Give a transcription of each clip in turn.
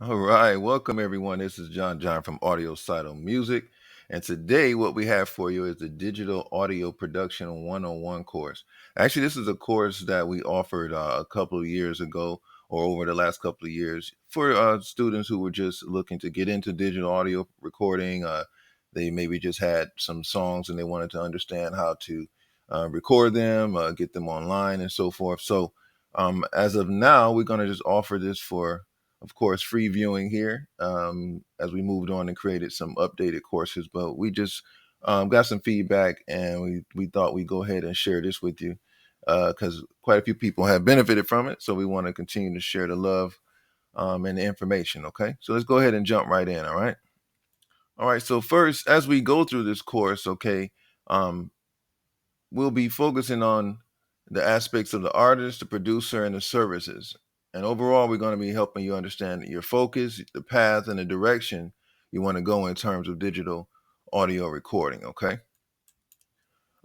All right, welcome everyone. This is John from Audio Cyto Music, and today what we have for you is the Digital Audio Production 101 course. Actually, this is a course that we offered a couple of years ago, or over the last couple of years, for students who were just looking to get into digital audio recording. They maybe just had some songs and they wanted to understand how to record them, get them online, and so forth. So, as of now, we're going to just offer this for, of course, free viewing here, as we moved on and created some updated courses. But we just got some feedback, and we thought we'd go ahead and share this with you because quite a few people have benefited from it. So we want to continue to share the love and the information. Okay, so let's go ahead and jump right in. All right. All right. So first, as we go through this course, okay, um, we'll be focusing on the aspects of the artist, the producer, and the services. And overall, we're going to be helping you understand your focus, the path, and the direction you want to go in terms of digital audio recording. Okay.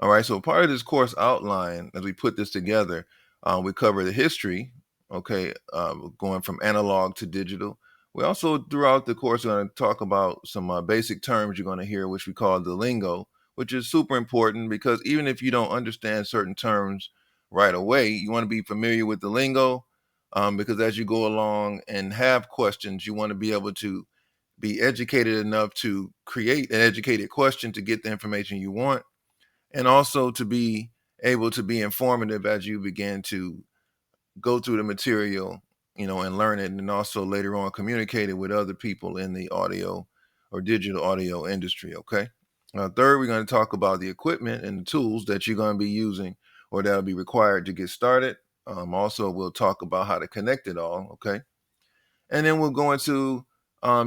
All right. So part of this course outline, as we put this together, we cover the history. Okay, going from analog to digital. We also, throughout the course, are going to talk about some basic terms you're going to hear, which we call the lingo, which is super important because even if you don't understand certain terms right away, you want to be familiar with the lingo, because as you go along and have questions, you want to be able to be educated enough to create an educated question to get the information you want, and also to be able to be informative as you begin to go through the material, and learn it, and also later on communicate it with other people in the audio or digital audio industry. Okay. Third, we're going to talk about the equipment and the tools that you're going to be using or that'll be required to get started. Also, we'll talk about how to connect it all. Okay. And then we'll go into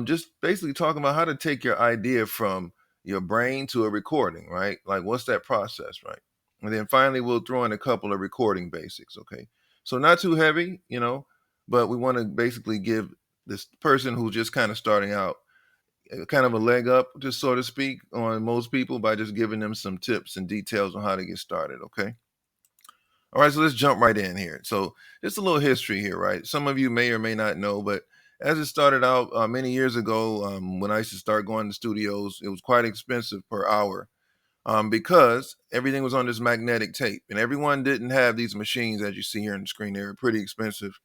just basically talking about how to take your idea from your brain to a recording, right? Like, what's that process, right? And then finally, we'll throw in a couple of recording basics, okay? So, not too heavy, but we want to basically give this person who's just kind of starting out kind of a leg up, just so to speak, on most people by just giving them some tips and details on how to get started, okay? All right, so let's jump right in here. So, just a little history here, right? Some of you may or may not know, but as it started out many years ago, when I used to start going to studios, it was quite expensive per hour, because everything was on this magnetic tape, and everyone didn't have these machines as you see here on the screen. They were pretty expensive,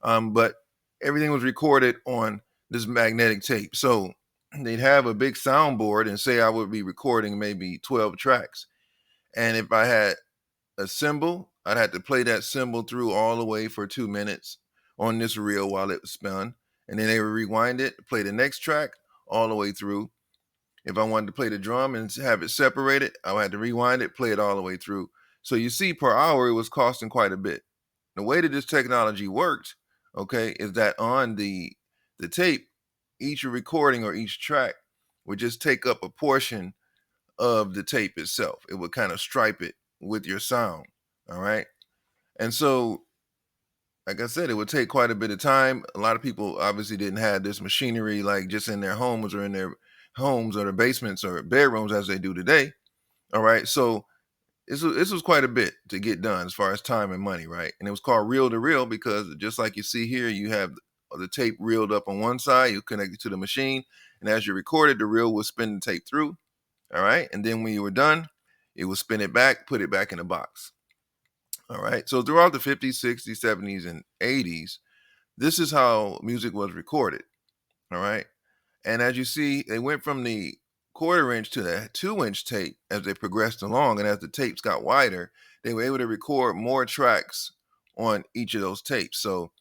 but everything was recorded on this magnetic tape. So they'd have a big soundboard, and say I would be recording maybe 12 tracks, and if I had a cymbal, I'd have to play that cymbal through all the way for 2 minutes on this reel while it spun. And then they would rewind it, play the next track all the way through. If I wanted to play the drum and have it separated, I had to rewind it, play it all the way through. So you see, per hour, it was costing quite a bit. The way that this technology worked, okay, is that on the tape, each recording or each track would just take up a portion of the tape itself. It would kind of stripe it with your sound. All right. And so, like I said, it would take quite a bit of time. A lot of people obviously didn't have this machinery like just in their homes or in their homes or their basements or bedrooms as they do today. All right. So this was quite a bit to get done as far as time and money, right? And it was called reel to reel because just like you see here, you have the tape reeled up on one side, you connect it to the machine, and as you recorded, the reel would spin the tape through. All right. And then when you were done, it would spin it back, put it back in the box. All right. So throughout the 50s, 60s, 70s, and 80s, this is how music was recorded. All right. And as you see, they went from the quarter inch to the 2 inch tape as they progressed along. And as the tapes got wider, they were able to record more tracks on each of those tapes. So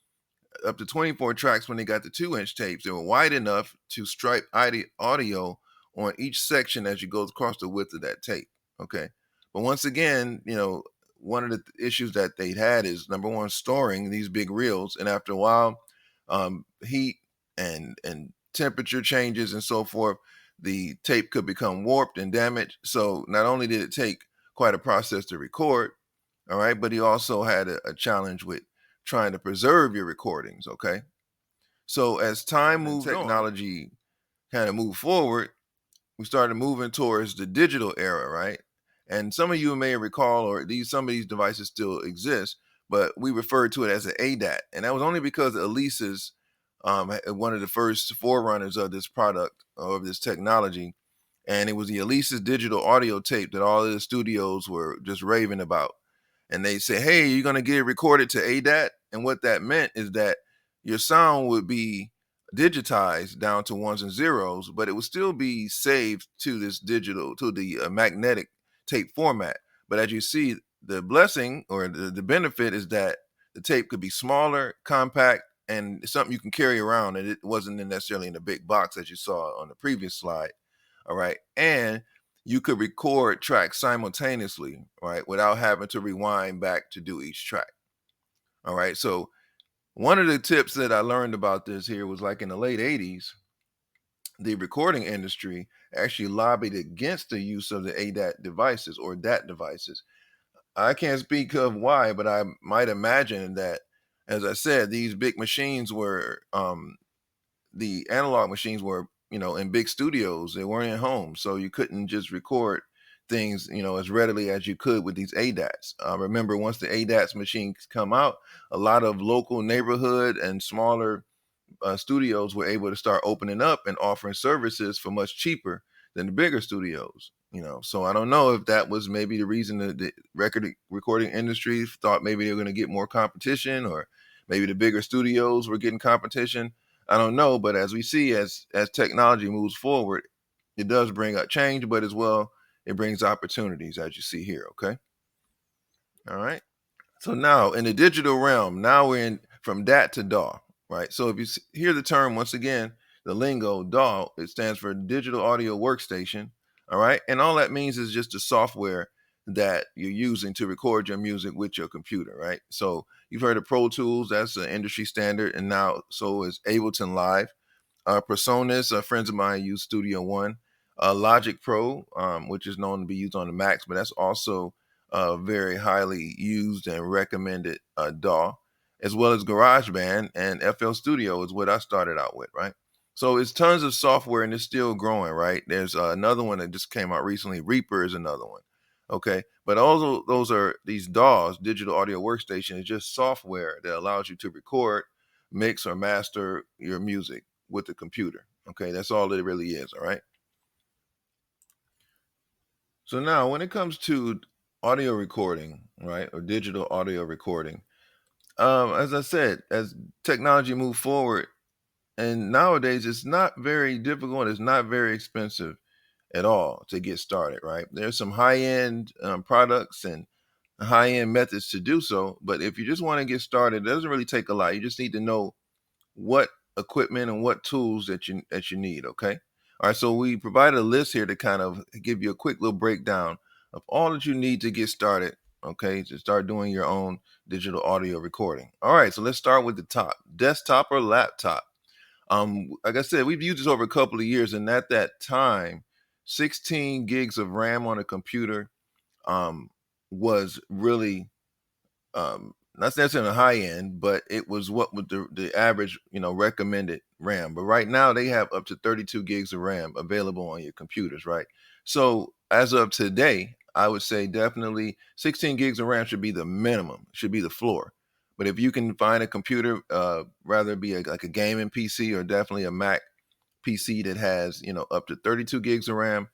up to 24 tracks when they got the 2 inch tapes. They were wide enough to stripe audio on each section as you go across the width of that tape. Okay. But once again, one of the issues that they had is number one, storing these big reels. And after a while, heat and temperature changes and so forth, the tape could become warped and damaged. So not only did it take quite a process to record, all right, but he also had a challenge with trying to preserve your recordings. Okay. So as time moved on, technology kind of moved forward, we started moving towards the digital era, right? And some of you may recall, or some of these devices still exist, but we referred to it as an ADAT. And that was only because Elisa's one of the first forerunners of this product, of this technology, and it was the Elisa's digital audio tape that all of the studios were just raving about. And they say, "Hey, you're gonna get it recorded to ADAT," and what that meant is that your sound would be digitized down to ones and zeros, but it would still be saved to this digital, to the magnetic tape format. But as you see, the blessing or the benefit is that the tape could be smaller, compact, and something you can carry around, and it wasn't necessarily in a big box as you saw on the previous slide. All right, and you could record tracks simultaneously, right, without having to rewind back to do each track. All right, so one of the tips that I learned about this here was like in the late 80s, the recording industry actually lobbied against the use of the ADAT devices or DAT devices. I can't speak of why, but I might imagine that, as I said, these big machines were the analog machines were, in big studios. They weren't in homes, so you couldn't just record things, as readily as you could with these ADATs. Remember, once the ADATs machines come out, a lot of local neighborhood and smaller studios were able to start opening up and offering services for much cheaper than the bigger studios. So I don't know if that was maybe the reason that the recording industry thought maybe they were going to get more competition, or maybe the bigger studios were getting competition. I don't know, but as we see, as technology moves forward, it does bring up change, but as well, it brings opportunities, as you see here. Okay, all right. So now in the digital realm, now we're in from DAT to DAW, right? So if you hear the term once again, the lingo DAW, it stands for Digital Audio Workstation, all right? And all that means is just the software that you're using to record your music with your computer, right? So you've heard of Pro Tools, that's an industry standard, and now so is Ableton Live. Personas, friends of mine use Studio One. Logic Pro, which is known to be used on the Macs, but that's also very highly used and recommended DAW, as well as GarageBand and FL Studio is what I started out with, right? So it's tons of software and it's still growing, right? There's another one that just came out recently. Reaper is another one. Okay, but also those are these DAWs, digital audio workstation, is just software that allows you to record, mix, or master your music with the computer. Okay, that's all it really is. All right. So now, when it comes to audio recording, right, or digital audio recording, as I said, as technology moves forward, and nowadays it's not very difficult, it's not very expensive at all to get started, right? There's some high-end products and high-end methods to do so, but if you just want to get started, it doesn't really take a lot. You just need to know what equipment and what tools that you need. Okay. All right. So we provide a list here to kind of give you a quick little breakdown of all that you need to get started. Okay, to start doing your own digital audio recording. All right. So let's start with the top: desktop or laptop. Like I said, we've used this over a couple of years, and at that time, 16 gigs of RAM on a computer was really not necessarily a high end, but it was what was the average, recommended RAM. But right now they have up to 32 gigs of RAM available on your computers, right? So as of today, I would say definitely 16 gigs of RAM should be the minimum, should be the floor. But if you can find a computer, rather it be like a gaming PC or definitely a Mac PC that has, up to 32 gigs of RAM,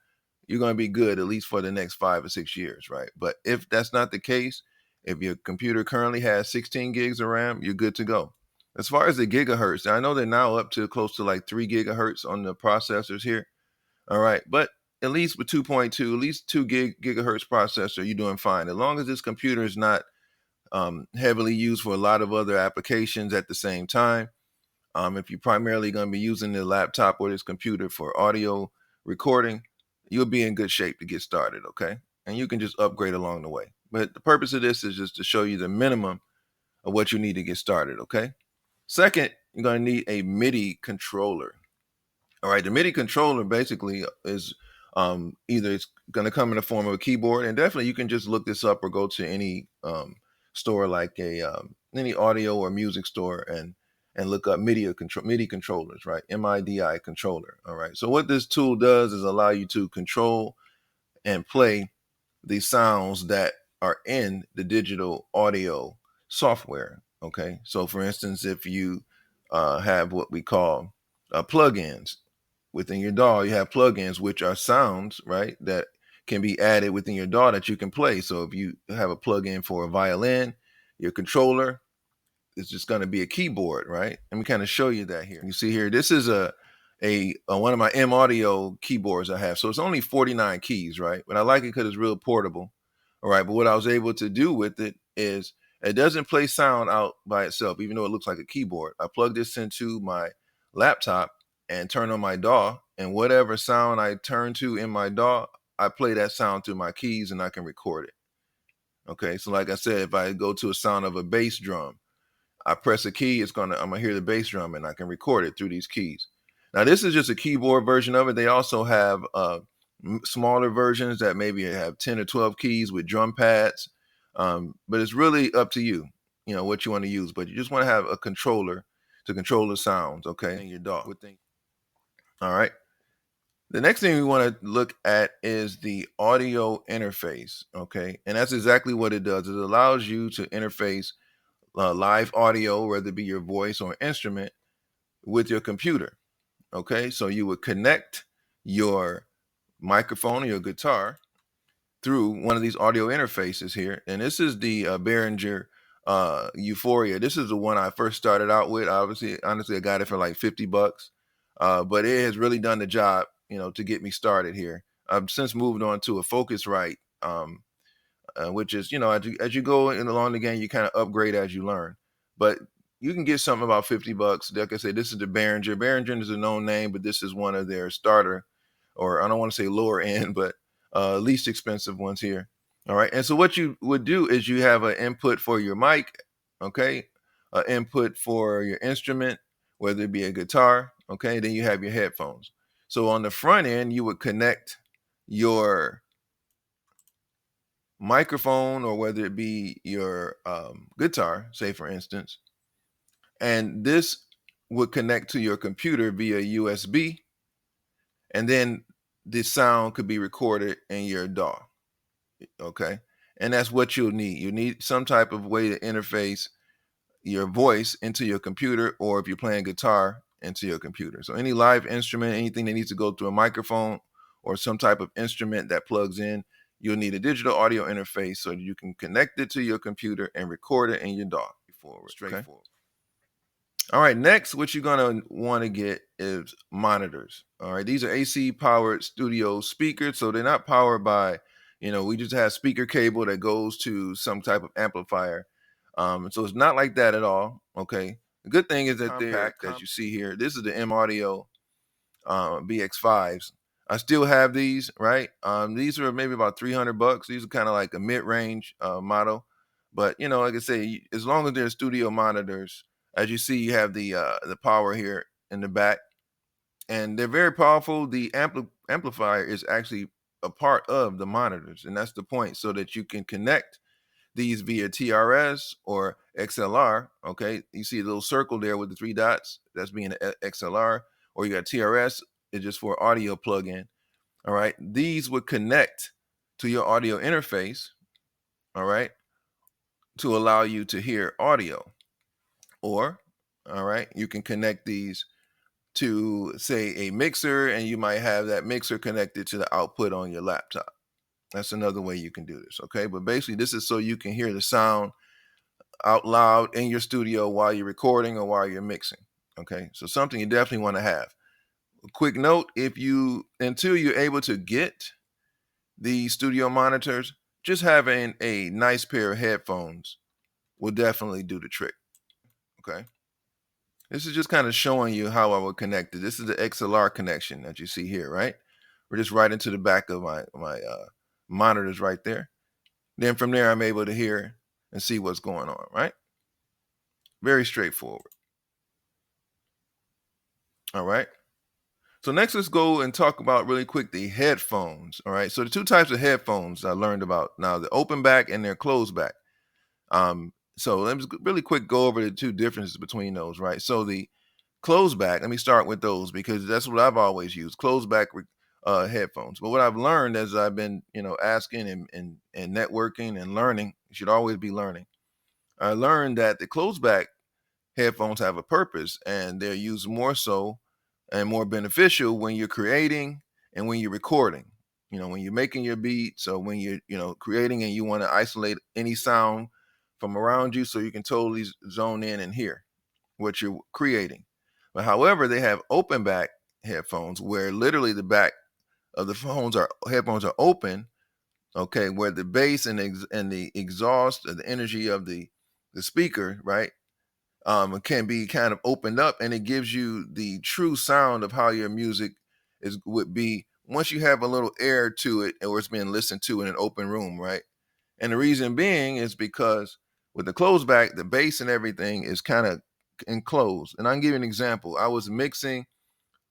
you're going to be good at least for the next 5 or 6 years, right? But if that's not the case, if your computer currently has 16 gigs of RAM, you're good to go. As far as the gigahertz, I know they're now up to close to like 3 gigahertz on the processors here. All right. But at least with 2.2, at least 2 gigahertz processor, you're doing fine. As long as this computer is not heavily used for a lot of other applications at the same time. If you're primarily going to be using the laptop or this computer for audio recording, you'll be in good shape to get started, okay? And you can just upgrade along the way. But the purpose of this is just to show you the minimum of what you need to get started, okay? Second, you're going to need a MIDI controller. All right, the MIDI controller basically is either it's going to come in the form of a keyboard, and definitely you can just look this up or go to any store like any audio or music store and look up MIDI controllers, right? MIDI controller. All right. So what this tool does is allow you to control and play the sounds that are in the digital audio software. Okay. So for instance, if you have what we call plugins. Within your DAW, you have plugins, which are sounds, right, that can be added within your DAW that you can play. So if you have a plugin for a violin, your controller, it's just going to be a keyboard, right? Let me kind of show you that here. You see here, this is a one of my M Audio keyboards I have. So it's only 49 keys, right? But I like it because it's real portable. All right. But what I was able to do with it is it doesn't play sound out by itself, even though it looks like a keyboard. I plug this into my laptop and turn on my DAW, and whatever sound I turn to in my DAW, I play that sound through my keys and I can record it. Okay. So like I said, if I go to a sound of a bass drum, I press a key, I'm gonna hear the bass drum and I can record it through these keys. Now this is just a keyboard version of it. They also have smaller versions that maybe have 10 or 12 keys with drum pads. But it's really up to you, what you want to use. But you just want to have a controller to control the sounds, okay, in your DAW. All right. The next thing we want to look at is the audio interface, okay? And that's exactly what it does. It allows you to interface live audio, whether it be your voice or instrument, with your computer. Okay, so you would connect your microphone or your guitar through one of these audio interfaces here. And this is the Behringer Euphoria. This is the one I first started out with. Honestly, I got it for like 50 bucks. But it has really done the job, to get me started here. I've since moved on to a Focusrite, which is, as you go along the game, you kind of upgrade as you learn. But you can get something about 50 bucks. Like I say, this is the Behringer. Behringer is a known name, but this is one of their starter, or I don't want to say lower end, but least expensive ones here. All right. And so what you would do is you have an input for your mic, okay, an input for your instrument, whether it be a guitar, okay, then you have your headphones. So on the front end, you would connect your microphone, or whether it be your guitar, say for instance, and this would connect to your computer via USB, and then the sound could be recorded in your DAW. Okay, and that's what you'll need. You need some type of way to interface your voice into your computer, or if you're playing guitar, into your computer. So any live instrument, anything that needs to go through a microphone or some type of instrument that plugs in, you'll need a digital audio interface so that you can connect it to your computer and record it in your DAW. Straightforward. Okay? All right, next, what you're gonna want to get is monitors. All right, these are AC powered studio speakers, so they're not powered by, we just have speaker cable that goes to some type of amplifier. So it's not like that at all. Okay. The good thing is that they're, as you see here, this is the M Audio BX5s. I still have these, right? These are maybe about 300 bucks. These are kind of like a mid-range model, but like I say, as long as they're studio monitors, as you see, you have the power here in the back, and they're very powerful. The amplifier is actually a part of the monitors, and that's the point, so that you can connect these via TRS or XLR. Okay, you see a little circle there with the 3 dots, that's being an XLR, or you got TRS, it's just for audio plug-in. All right, these would connect to your audio interface, all right, to allow you to hear audio. Or, all right, you can connect these to, say, a mixer, and you might have that mixer connected to the output on your laptop. That's another way you can do this, okay? But basically, this is so you can hear the sound out loud in your studio while you're recording or while you're mixing, okay? So something you definitely want to have. A quick note, until you're able to get the studio monitors, just having a nice pair of headphones will definitely do the trick, okay? This is just kind of showing you how I would connect it. This is the XLR connection that you see here, right? We're just right into the back of my monitors right there. Then from there, I'm able to hear and see what's going on, right? Very straightforward. All right. So next, let's go and talk about really quick the headphones. All right. So the 2 types of headphones I learned about now: the open back and their closed back. So let me just really quick go over the 2 differences between those, right? So the closed back, let me start with those because that's what I've always used, closed back headphones. But what I've learned as I've been, asking and networking and learning, you should always be learning. I learned that the closed back headphones have a purpose, and they're used more so and more beneficial when you're creating and when you're recording. When you're making your beats, or when you're creating and you want to isolate any sound from around you so you can totally zone in and hear what you're creating. But however, they have open back headphones where literally the back of the headphones are open, okay, where the bass and the exhaust or the energy of the speaker, right, can be kind of opened up, and it gives you the true sound of how your music would be once you have a little air to it, or it's being listened to in an open room, right? And the reason being is because with the closed back, the bass and everything is kind of enclosed. And I can give you an example. I was mixing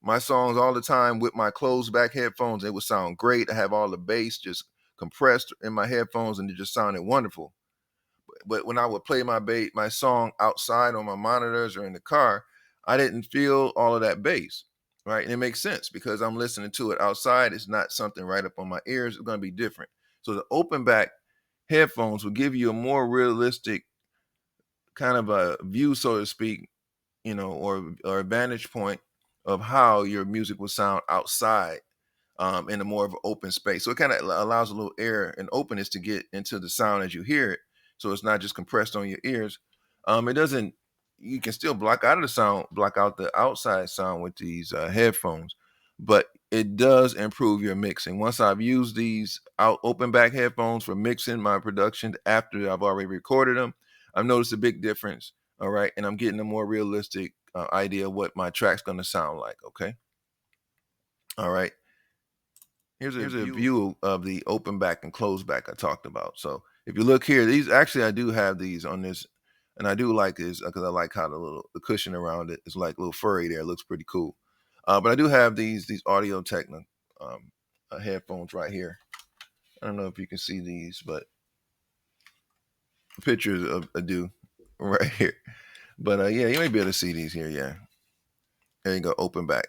my songs all the time with my closed back headphones. It would sound great. I have all the bass just compressed in my headphones, and it just sounded wonderful. But when I would play my song outside on my monitors or in the car, I didn't feel all of that bass, right? And it makes sense because I'm listening to it outside. It's not something right up on my ears. It's going to be different. So the open back headphones will give you a more realistic kind of a view, so to speak, or a vantage point of how your music will sound outside, in a more of an open space. So it kind of allows a little air and openness to get into the sound as you hear it. So it's not just compressed on your ears. It doesn't. You can still block out the outside sound with these headphones, but it does improve your mixing. Once I've used these out open back headphones for mixing my production after I've already recorded them, I've noticed a big difference. All right, and I'm getting a more realistic idea of what my track's going to sound like. Okay, all right. Here's a view of the open back and closed back I talked about. So if you look here, these actually I do have these on this, and I do like this because I like how the cushion around it is like a little furry there. It looks pretty cool. But I do have these Audio Technica headphones right here. I don't know if you can see these, but pictures of I do right here. But yeah, you may be able to see these here. Yeah, there you go, open back.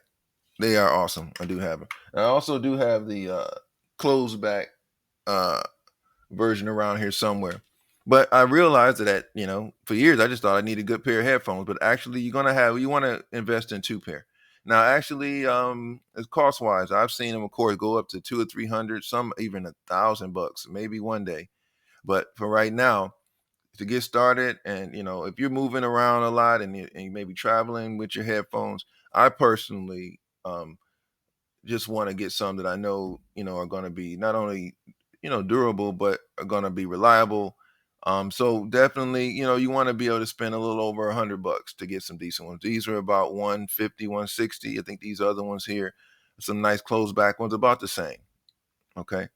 They are awesome. I do have them. I also do have the closed back uh, version around here somewhere. But I realized that, for years I just thought I needed a good pair of headphones. But actually, you want to invest in two pair. Now, actually, it's cost wise. I've seen them, of course, go up to 200 or 300, some even $1,000, maybe one day. But for right now, to get started, and if you're moving around a lot and you may be traveling with your headphones, I personally just want to get some that I know, are going to be not only, durable, but are going to be reliable. So definitely, you want to be able to spend a little over $100 to get some decent ones. These are about 150, 160. I think these other ones here, some nice closed back ones, about the same. Okay.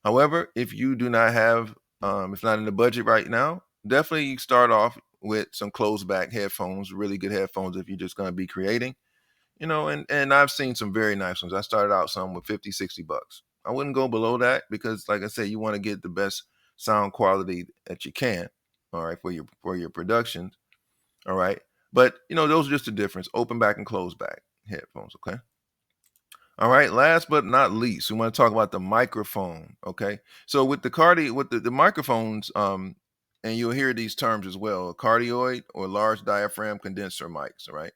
However, if you do not have, if not in the budget right now, definitely start off with some closed back headphones, really good headphones if you're just going to be creating. And I've seen some very nice ones. I started out some with 50, $60. I wouldn't go below that because, like I said, you want to get the best sound quality that you can, all right, for your productions, all right. But those are just the difference: open back and closed back headphones. Okay. All right, last but not least, we want to talk about the microphone. Okay. So with the microphones, and you'll hear these terms as well: cardioid or large diaphragm condenser mics. All right.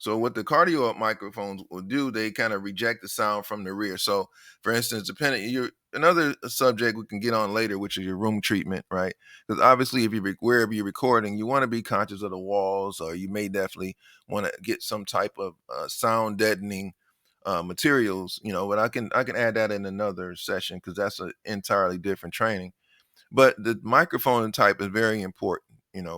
So what the cardioid microphones will do, they kind of reject the sound from the rear. So for instance, depending you another subject we can get on later, which is your room treatment, right? Because obviously if wherever you're recording, you want to be conscious of the walls, or you may definitely want to get some type of sound deadening materials, but I can add that in another session because that's an entirely different training. But the microphone type is very important,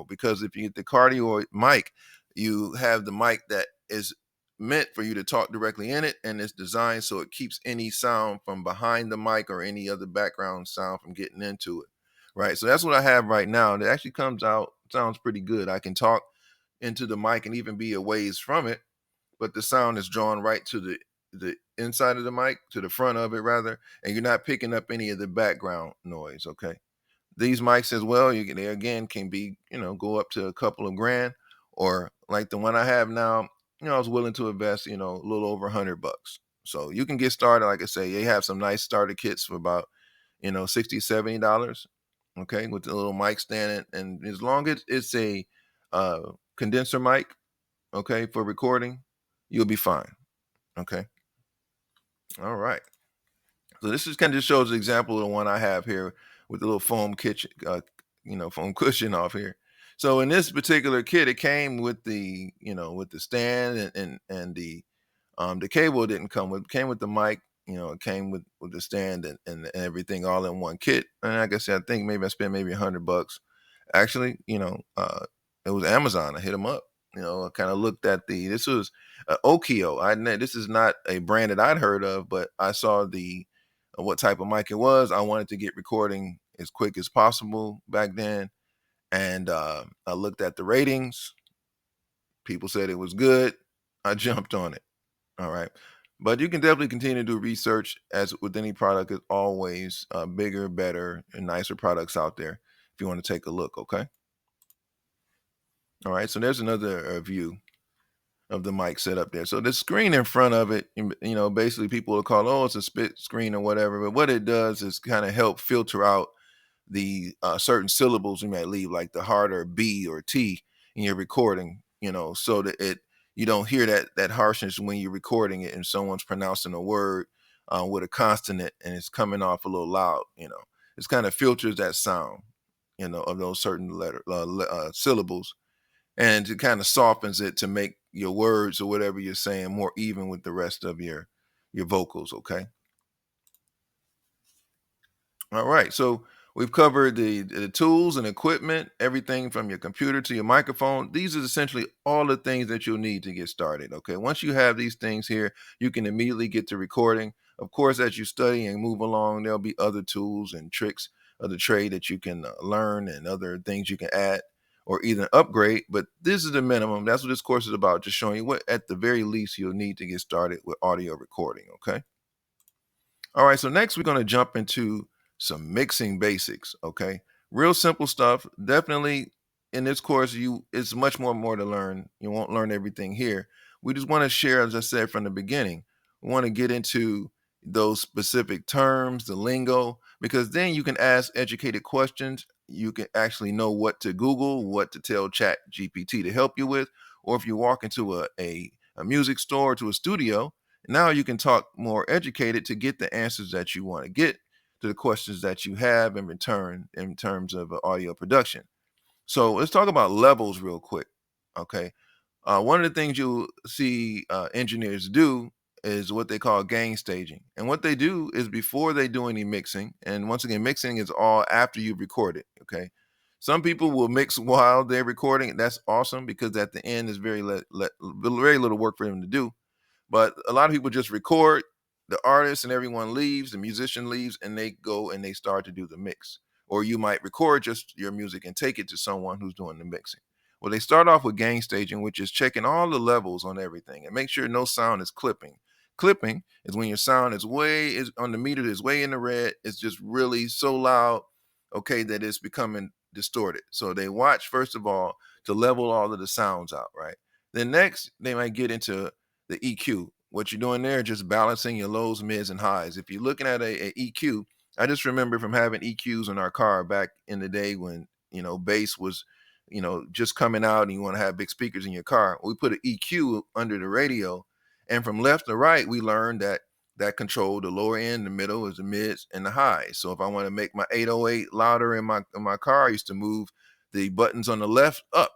because if you get the cardioid mic, you have the mic that is meant for you to talk directly in it, and it's designed so it keeps any sound from behind the mic or any other background sound from getting into it, right? So that's what I have right now, and it actually sounds pretty good. I can talk into the mic and even be a ways from it, but the sound is drawn right to the inside of the mic, to the front of it rather, and you're not picking up any of the background noise. Okay. These mics as well, they again can be, go up to a couple of grand, or like the one I have now, I was willing to invest, a little over $100. So you can get started. Like I say, they have some nice starter kits for about, $60, $70. Okay, with the little mic stand, and as long as it's a condenser mic, okay, for recording, you'll be fine. Okay. All right. So this is kind of just shows an example of the one I have here with the little foam kitchen, foam cushion off here. So in this particular kit, it came with with the stand and the cable didn't come with, came with the mic. It came with the stand and everything all in one kit. And like I said, I think maybe I spent maybe $100. Actually, it was Amazon. I hit them up. I kind of looked at this was Okio. This is not a brand that I'd heard of, but I saw the what type of mic it was. I wanted to get recording as quick as possible back then, and I looked at the ratings. People said it was good. I jumped on it. All right. But you can definitely continue to do research as with any product. Is always bigger, better, and nicer products out there if you want to take a look. Okay. All right. So there's another view of the mic set up there. So the screen in front of it, basically people will call, oh, it's a split screen or whatever. But what it does is kind of help filter out the certain syllables you might leave, like the harder B or T in your recording, so that you don't hear that harshness when you're recording it and someone's pronouncing a word with a consonant and it's coming off a little loud. It's kind of filters that sound, of those certain syllables, and it kind of softens it to make your words or whatever you're saying more even with the rest of your vocals. Okay. All right. So we've covered the tools and equipment, everything from your computer to your microphone. These are essentially all the things that you'll need to get started. Okay. Once you have these things here, you can immediately get to recording. Of course, as you study and move along, there'll be other tools and tricks of the trade that you can learn and other things you can add or even upgrade. But this is the minimum. That's what this course is about, just showing you what, at the very least, you'll need to get started with audio recording. Okay. All right, so next we're going to jump into some mixing basics, okay? Real simple stuff. Definitely in this course it's much more to learn. You won't learn everything here. We just want to share, as I said from the beginning, we want to get into those specific terms, the lingo, because then you can ask educated questions. You can actually know what to Google, what to tell Chat GPT to help you with, or if you walk into a music store, to a studio, now you can talk more educated to get the answers that you want to get to the questions that you have in return in terms of audio production. So let's talk about levels real quick. Okay. One of the things you'll see engineers do is what they call gain staging. And what they do is before they do any mixing, and once again, mixing is all after you've recorded. Okay. Some people will mix while they're recording. That's awesome because at the end is very little work for them to do, but a lot of people just record, the artist and everyone leaves, the musician leaves, and they go and they start to do the mix. Or you might record just your music and take it to someone who's doing the mixing. Well, they start off with gain staging, which is checking all the levels on everything and make sure no sound is clipping. Clipping is when your sound is on the meter, is way in the red. It's just really so loud, okay, that it's becoming distorted. So they watch first of all to level all of the sounds out, right? Then next they might get into the EQ. What you're doing there, just balancing your lows, mids, and highs. If you're looking at a EQ, I just remember from having EQs in our car back in the day when bass was just coming out and you want to have big speakers in your car. We put an EQ under the radio, and from left to right, we learned that controlled the lower end, the middle is the mids, and the highs. So if I want to make my 808 louder in my car, I used to move the buttons on the left up.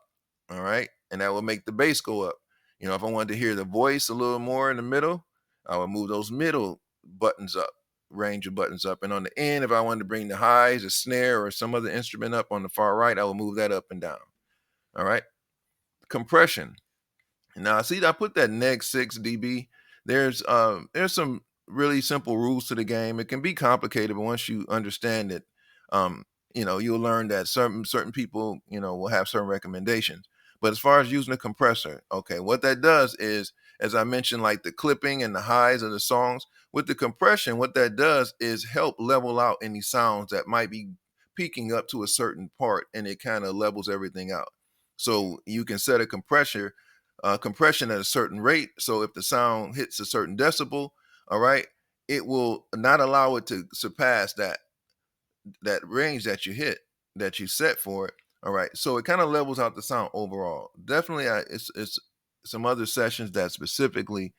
All right, and that would make the bass go up. If I wanted to hear the voice a little more in the middle, I would move those middle buttons up, range of buttons up. And on the end, if I wanted to bring the highs, a snare, or some other instrument up on the far right, I would move that up and down. All right. Compression. Now, see, I put that -6 dB. There's some really simple rules to the game. It can be complicated, but once you understand it, you'll learn that certain people, will have certain recommendations. But as far as using a compressor, okay, what that does is, as I mentioned, like the clipping and the highs of the songs, with the compression, what that does is help level out any sounds that might be peaking up to a certain part, and it kind of levels everything out. So you can set a compression at a certain rate. So if the sound hits a certain decibel, all right, it will not allow it to surpass that range that you set for it. All right, so it kind of levels out the sound overall. Definitely, it's some other sessions that specifically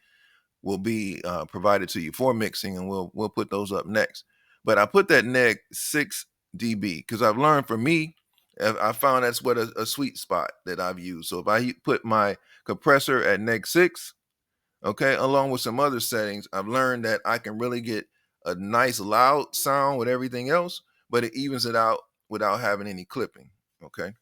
will be provided to you for mixing, and we'll put those up next. But I put that neg 6 dB because I've learned, for me, I found that's what a sweet spot that I've used. So if I put my compressor at neg 6, okay, along with some other settings, I've learned that I can really get a nice loud sound with everything else, but it evens it out without having any clipping. Okay.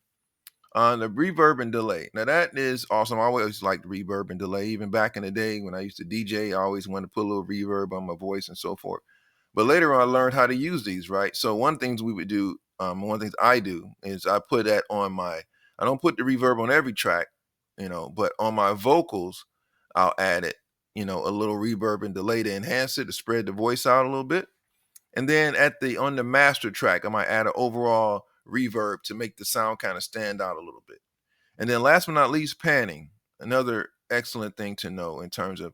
On the reverb and delay. Now that is awesome. I always liked reverb and delay. Even back in the day when I used to DJ, I always wanted to put a little reverb on my voice and so forth. But later on, I learned how to use these, right? So one things we would do, one of the things I do is I put that on my, I don't put the reverb on every track, but on my vocals, I'll add it, a little reverb and delay to enhance it, to spread the voice out a little bit. And then on the master track, I might add an overall reverb to make the sound kind of stand out a little bit. And then last but not least, panning. Another excellent thing to know in terms of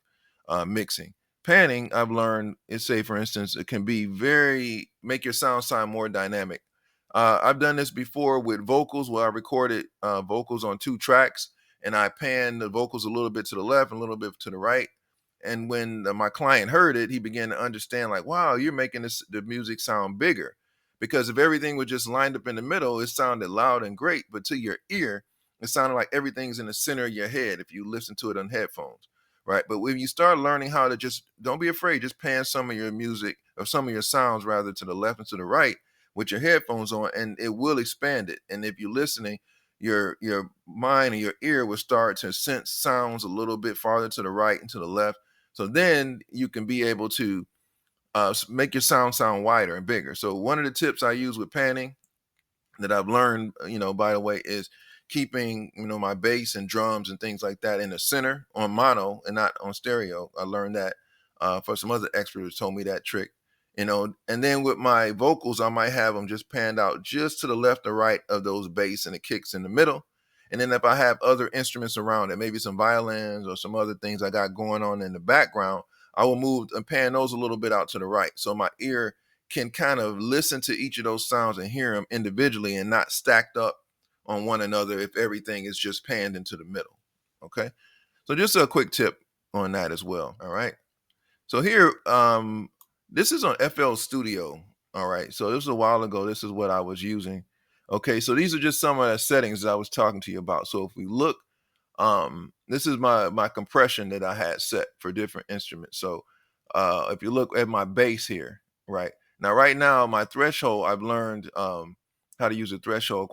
mixing. Panning, I've learned, is, say, for instance, it can be make your sound more dynamic. I've done this before with vocals, where I recorded vocals on 2 tracks, and I panned the vocals a little bit to the left and a little bit to the right. And when my client heard it, he began to understand, like, wow, you're making the music sound bigger. Because if everything was just lined up in the middle, it sounded loud and great, but to your ear, it sounded like everything's in the center of your head if you listen to it on headphones, right? But when you start learning how to just, don't be afraid, just pan some of your music, or some of your sounds rather, to the left and to the right with your headphones on, and it will expand it. And if you're listening, your mind and your ear will start to sense sounds a little bit farther to the right and to the left. So then you can be able to make your sound wider and bigger. So one of the tips I use with panning that I've learned, by the way, is keeping, my bass and drums and things like that in the center on mono and not on stereo. I learned that for some other experts told me that trick, and then with my vocals, I might have them just panned out just to the left or right of those bass and the kicks in the middle. And then if I have other instruments around it, maybe some violins or some other things I got going on in the background, I will move and pan those a little bit out to the right. So my ear can kind of listen to each of those sounds and hear them individually and not stacked up on one another if everything is just panned into the middle. Okay. So just a quick tip on that as well. All right. So here, this is on FL Studio. All right. So this was a while ago. This is what I was using. Okay. So these are just some of the settings that I was talking to you about. So if we look, this is my compression that I had set for different instruments. So if you look at my bass here, right now, my threshold, I've learned how to use a threshold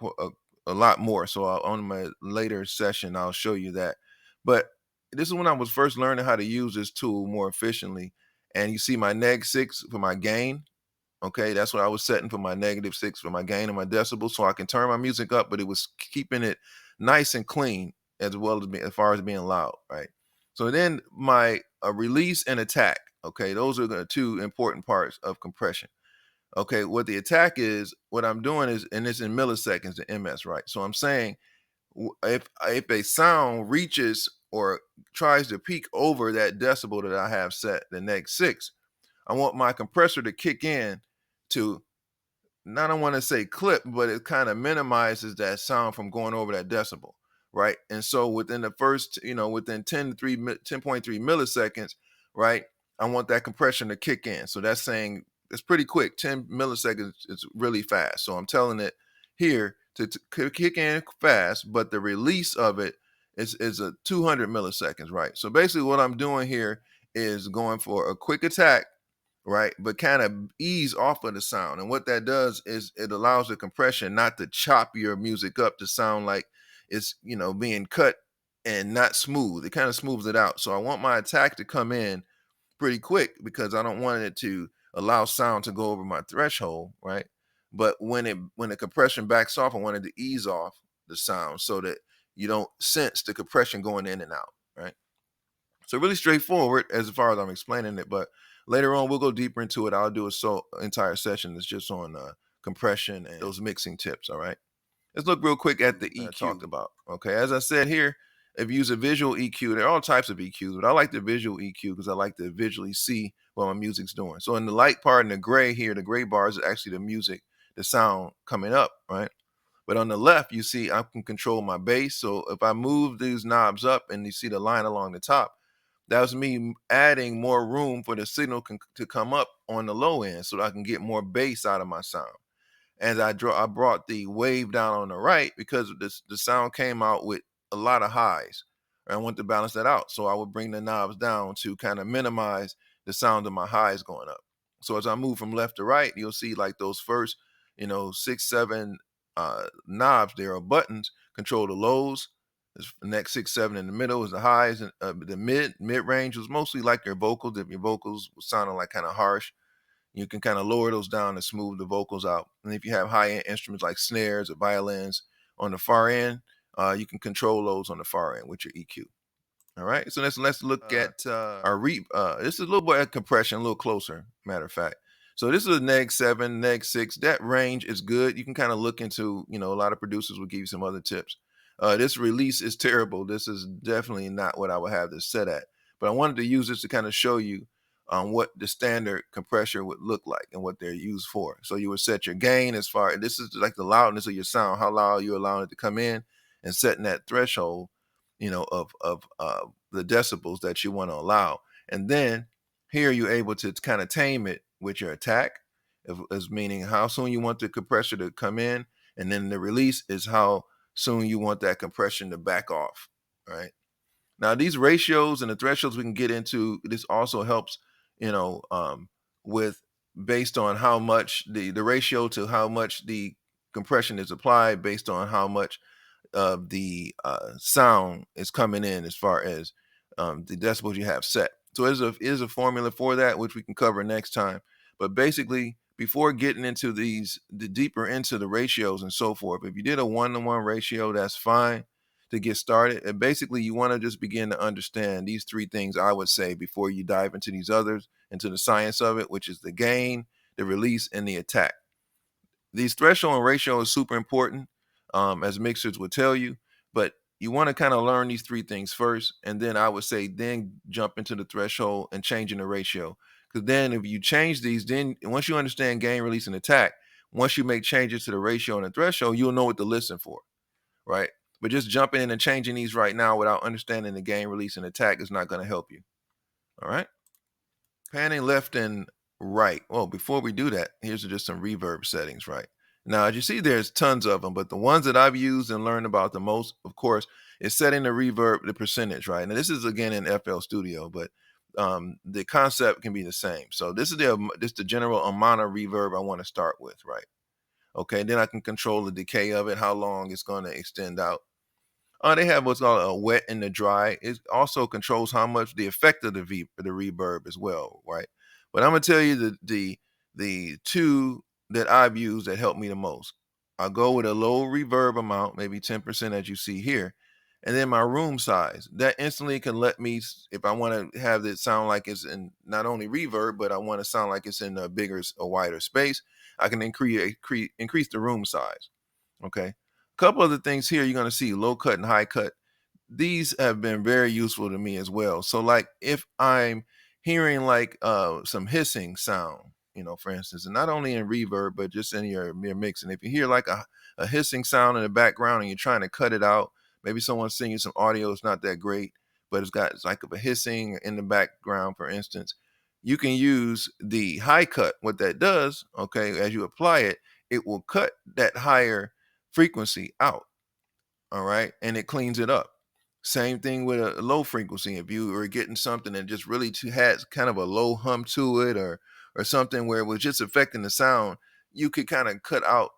a lot more. So on my later session, I'll show you that. But this is when I was first learning how to use this tool more efficiently. And you see my neg 6 for my gain. Okay, that's what I was setting for my -6 for my gain and my decibels, so I can turn my music up, but it was keeping it nice and clean, as well as far as being loud, right? So then my release and attack. Okay, those are the 2 important parts of compression. Okay, what the attack is, what I'm doing is, and it's in milliseconds, the ms, right? So I'm saying, if a sound reaches or tries to peak over that decibel that I have set, the neg 6, I want my compressor to kick in to, not, I want to say clip, but it kind of minimizes that sound from going over that decibel, right? And so within the first, within 10.3 milliseconds, right, I want that compression to kick in. So that's saying it's pretty quick. 10 milliseconds is really fast. So I'm telling it here to kick in fast, but the release of it is a 200 milliseconds, right? So basically what I'm doing here is going for a quick attack, right? But kind of ease off of the sound. And what that does is it allows the compression not to chop your music up to sound like it's, being cut and not smooth. It kind of smooths it out. So I want my attack to come in pretty quick because I don't want it to allow sound to go over my threshold, right? But when the compression backs off, I want it to ease off the sound so that you don't sense the compression going in and out, right? So really straightforward as far as I'm explaining it, but later on we'll go deeper into it. I'll do entire session that's just on compression and those mixing tips. All right. Let's look real quick at the EQ I talked about. Okay, as I said here, if you use a visual EQ, there are all types of EQs, but I like the visual EQ because I like to visually see what my music's doing. So in the light part, in the gray here, the gray bars is actually the music, the sound coming up, right? But on the left, you see I can control my bass. So if I move these knobs up and you see the line along the top, that was me adding more room for the signal to come up on the low end so that I can get more bass out of my sound. And I brought the wave down on the right because the sound came out with a lot of highs. And I want to balance that out. So I would bring the knobs down to kind of minimize the sound of my highs going up. So as I move from left to right, you'll see like those first, 6, 7 knobs there are buttons control the lows. The next 6, 7 in the middle is the highs, and the mid range was mostly like your vocals. If your vocals were sounding like kind of harsh, you can kind of lower those down and smooth the vocals out. And if you have high-end instruments like snares or violins on the far end, you can control those on the far end with your EQ. All right, so let's look at our this is a little bit of compression, a little closer. Matter of fact, so this is a -7, -6. That range is good. You can kind of look into, a lot of producers will give you some other tips. This release is terrible. This is definitely not what I would have this set at. But I wanted to use this to kind of show you what the standard compressor would look like and what they're used for. So you would set your gain as far. This is like the loudness of your sound, how loud you're allowing it to come in, and setting that threshold of the decibels that you want to allow. And then here you're able to kind of tame it with your attack, as meaning how soon you want the compressor to come in, and then the release is how soon you want that compression to back off. Right now, these ratios and the thresholds we can get into. This also helps, you know, um, with based on how much the ratio to how much the compression is applied, based on how much of the sound is coming in as far as the decibels you have set. So there's a formula for that, which we can cover next time. But basically, before getting into the deeper into the ratios and so forth, if you did a 1-to-1 ratio, that's fine to get started. And basically, you want to just begin to understand these three things, I would say, before you dive into these others, into the science of it, which is the gain, the release, and the attack. These threshold and ratio is super important, as mixers would tell you, but you want to kind of learn these three things first, and then I would say then jump into the threshold and changing the ratio. Because then if you change these, then once you understand gain, release, and attack, once you make changes to the ratio and the threshold, you'll know what to listen for, right? But just jumping in and changing these right now without understanding the gain, release, and attack is not going to help you. All right. Panning left and right. Well, before we do that, here's just some reverb settings, right? Now, as you see, there's tons of them, but the ones that I've used and learned about the most, of course, is setting the reverb, the percentage, right? Now, this is again in FL Studio, but the concept can be the same. So this is the general amount of reverb I want to start with, right? Okay, then I can control the decay of it, how long it's going to extend out. They have what's called a wet and the dry. It also controls how much the effect of the reverb as well, right? But I'm gonna tell you the two that I've used that help me the most. I'll go with a low reverb amount, maybe 10% as you see here, and then my room size. That instantly can let me, if I want to have it sound like it's in not only reverb, but I want to sound like it's in a wider space. I can increase the room size. Okay. A couple other things here you're going to see low cut and high cut. These have been very useful to me as well. So like if I'm hearing like some hissing sound, for instance, and not only in reverb, but just in your mix. And if you hear like a hissing sound in the background and you're trying to cut it out, maybe someone's singing some audio, it's not that great, but it's like a hissing in the background, for instance. You can use the high cut. What that does, okay, as you apply it, it will cut that higher frequency out, all right, and it cleans it up. Same thing with a low frequency. If you were getting something that just really has kind of a low hum to it, or something where it was just affecting the sound, you could kind of cut out.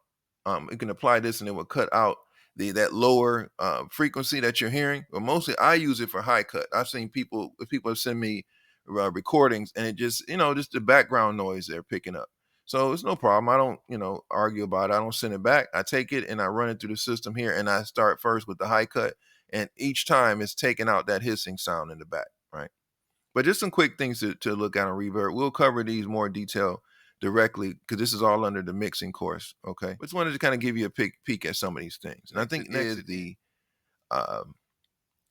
You can apply this, and it will cut out that lower frequency that you're hearing. But mostly, I use it for high cut. I've seen people send me recordings, and it just the background noise they're picking up. So it's no problem. I don't, argue about it. I don't send it back. I take it and I run it through the system here, and I start first with the high cut. And each time it's taking out that hissing sound in the back, right? But just some quick things to look at on reverb. We'll cover these more in detail directly because this is all under the mixing course, okay? But just wanted to kind of give you a peek at some of these things. And I think next is the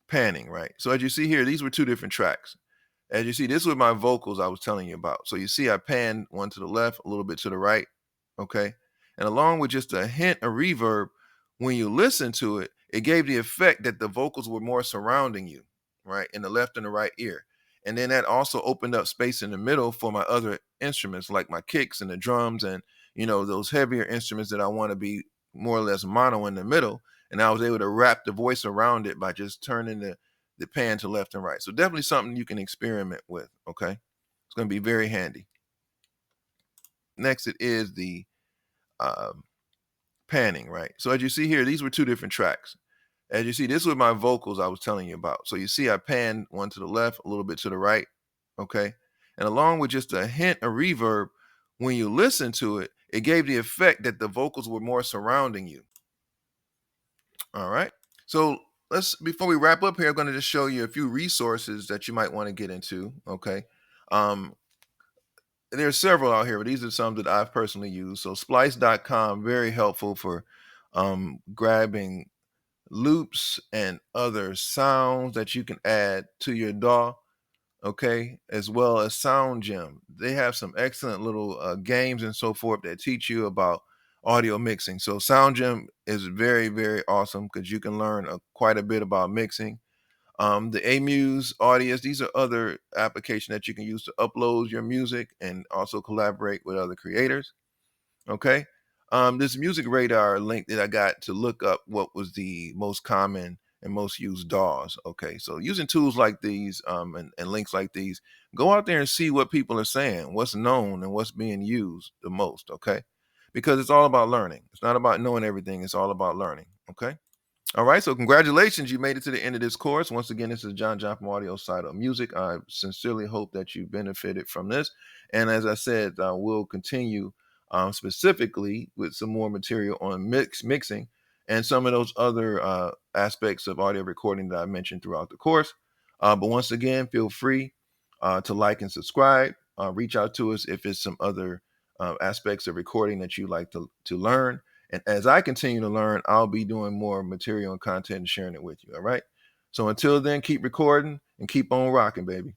panning, right? So as you see here, these were two different tracks. As you see, this was my vocals I was telling you about. So you see I panned one to the left, a little bit to the right, okay? And along with just a hint of reverb, when you listen to it, it gave the effect that the vocals were more surrounding you, right, in the left and the right ear. And then that also opened up space in the middle for my other instruments, like my kicks and the drums and, those heavier instruments that I want to be more or less mono in the middle. And I was able to wrap the voice around it by just turning the pan to left and right. So definitely something you can experiment with, okay? It's going to be very handy. Next, it is the um, panning, right? So as you see here, these were two different tracks. As you see, this was my vocals I was telling you about. So you see I panned one to the left, a little bit to the right, okay? And along with just a hint of reverb, when you listen to it, it gave the effect that the vocals were more surrounding you. All right. So before we wrap up here, I'm going to just show you a few resources that you might want to get into, okay? Um, there's several out here, but these are some that I've personally used. So splice.com, very helpful for grabbing loops and other sounds that you can add to your DAW, okay, as well as Sound Gem. They have some excellent little games and so forth that teach you about audio mixing. So Sound Gem is very, very awesome because you can learn quite a bit about mixing. The Amuse Audience, these are other applications that you can use to upload your music and also collaborate with other creators. Okay. This music radar link that I got to look up what was the most common and most used DAWs. Okay. So using tools like these and links like these, go out there and see what people are saying, what's known and what's being used the most. Okay. Because it's all about learning. It's not about knowing everything. It's all about learning. Okay. All right, so congratulations, you made it to the end of this course. Once again, this is John from Audio Side of Music. I sincerely hope that you benefited from this. And as I said, we'll continue specifically with some more material on mixing and some of those other aspects of audio recording that I mentioned throughout the course. But once again, feel free to like and subscribe. Reach out to us if it's some other aspects of recording that you'd like to learn. And as I continue to learn, I'll be doing more material and content and sharing it with you. All right. So until then, keep recording and keep on rocking, baby.